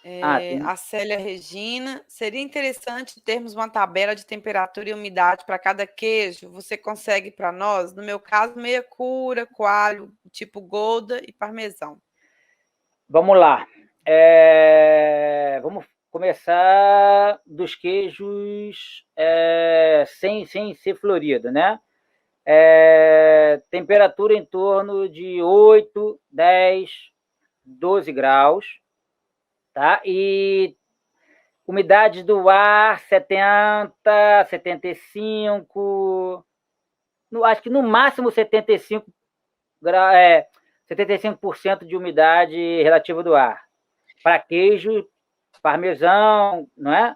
Sim. A Célia Regina, seria interessante termos uma tabela de temperatura e umidade para cada queijo. Você consegue para nós? No meu caso, meia cura, coalho, tipo Gouda e parmesão. Vamos lá. Vamos começar dos queijos sem ser florido, né? Temperatura em torno de 8, 10, 12 graus, tá? E umidade do ar 70, 75, acho que no máximo 75 graus, 75% de umidade relativa do ar. Para queijo, parmesão, não é?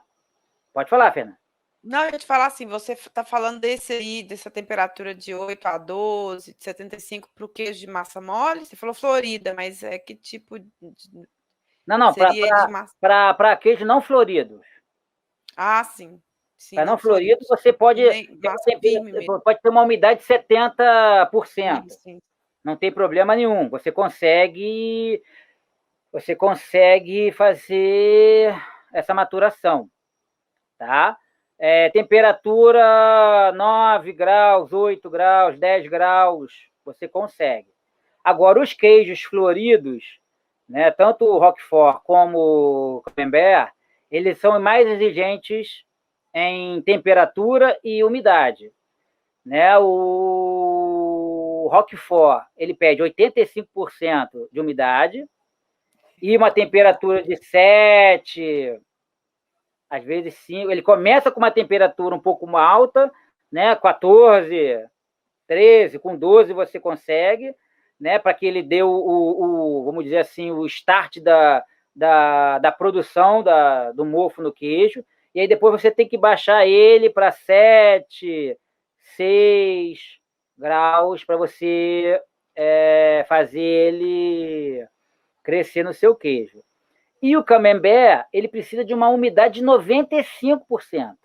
Pode falar, Fernanda. Não, eu ia te falar assim, você está falando desse aí, dessa temperatura de 8 a 12, de 75 para o queijo de massa mole? Você falou Florida, mas que tipo Não, seria de massa? para queijo não florido. Ah, sim. Sim, Para não não florido, floridos. você pode Nem ter, massa firme mesmo. pode ter uma umidade de 70%. Sim. Não tem problema nenhum. Você consegue fazer essa maturação, tá? Temperatura 9 graus, 8 graus, 10 graus, você consegue. Agora, os queijos floridos, né, tanto o Roquefort como o Camembert, eles são mais exigentes em temperatura e umidade. Né? O Roquefort, ele pede 85% de umidade e uma temperatura de 7, às vezes 5. Ele começa com uma temperatura um pouco alta, né? 14, 13, com 12 você consegue, né? Para que ele dê vamos dizer assim, o start da produção do mofo no queijo. E aí depois você tem que baixar ele para 7, 6 graus para você fazer ele crescer no seu queijo. E o camembert, ele precisa de uma umidade de 95%.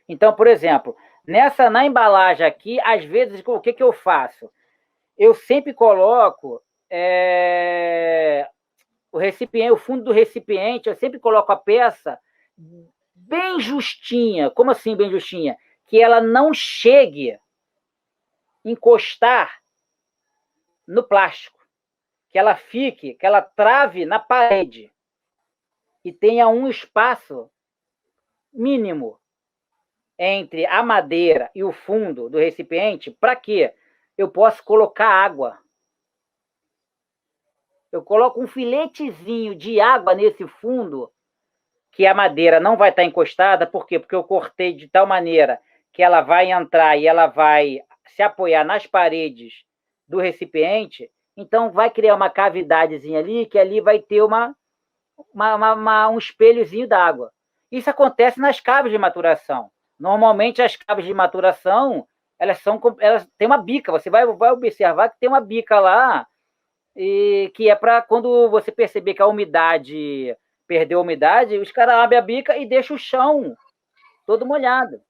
Então, por exemplo, na embalagem aqui, às vezes, o que eu faço? Eu sempre coloco o recipiente, o fundo do recipiente, eu sempre coloco a peça bem justinha. Como assim bem justinha? Que ela não chegue a encostar no plástico. Que ela trave na parede e tenha um espaço mínimo entre a madeira e o fundo do recipiente. Para quê? Eu posso colocar água. Eu coloco um filetezinho de água nesse fundo, que a madeira não vai estar encostada. Por quê? Porque eu cortei de tal maneira que ela vai entrar e ela vai se apoiar nas paredes do recipiente. Então, vai criar uma cavidadezinha ali, que ali vai ter um espelhozinho d'água. Isso acontece nas caves de maturação. Normalmente, as caves de maturação, elas têm uma bica. Você vai observar que tem uma bica lá, e que é para quando você perceber que a umidade perdeu a umidade, os caras abrem a bica e deixam o chão todo molhado,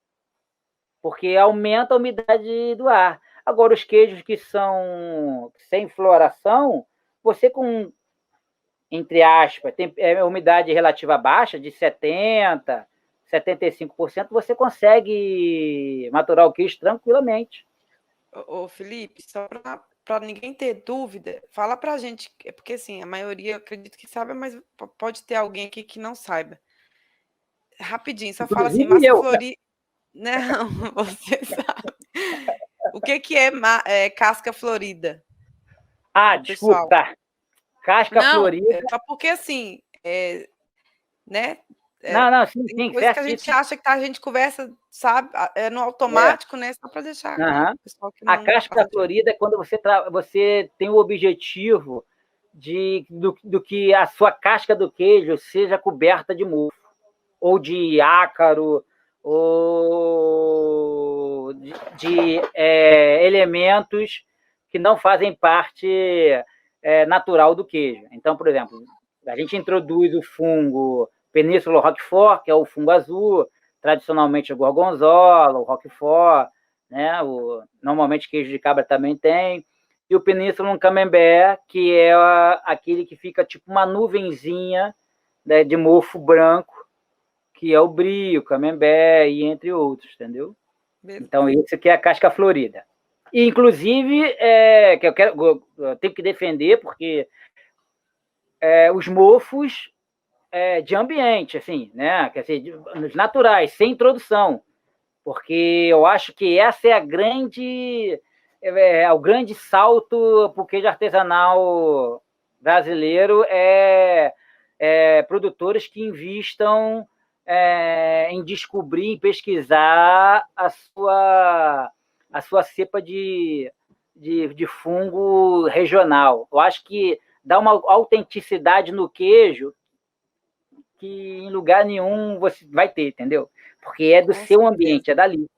porque aumenta a umidade do ar. Agora, os queijos que são sem floração, você com, entre aspas, tem umidade relativa baixa, de 70%, 75%, você consegue maturar o queijo tranquilamente. Ô, Felipe, só para ninguém ter dúvida, fala para a gente, porque assim, a maioria eu acredito que sabe, mas pode ter alguém aqui que não saiba. Rapidinho, só fala assim, Inclusive massa eu. florida. Não, você sabe. O que é casca florida Ah, para o desculpa, pessoal? tá. Casca Não, florida. só porque assim, né? Não, não, sim, Tem sim, coisa que a gente certíssimo. acha que a gente conversa, sabe, no É. automático, né? Só para deixar claro, Uhum. o pessoal que A não casca faz ideia. florida é quando você tem o objetivo do que a sua casca do queijo seja coberta de mofo, ou de ácaro, ou de elementos que não fazem parte natural do queijo. Então, por exemplo, a gente introduz o fungo Península Roquefort, que é o fungo azul, tradicionalmente o gorgonzola, o Roquefort, né? Normalmente queijo de cabra também tem. e o Peninsular Camembert, que é aquele que fica tipo uma nuvenzinha, né, de mofo branco, que é o Brie, o Camembert e entre outros, entendeu? Beleza. Então, isso aqui é a casca florida. E, inclusive, que eu tenho que defender, porque os mofos de ambiente, assim, né? Quer dizer, nos naturais, sem introdução, porque eu acho que essa é o grande salto para o queijo artesanal brasileiro produtores que invistam em descobrir, em pesquisar a sua cepa de fungo regional. Eu acho que dá uma autenticidade no queijo que em lugar nenhum você vai ter, entendeu? Porque é do seu ambiente, é dali.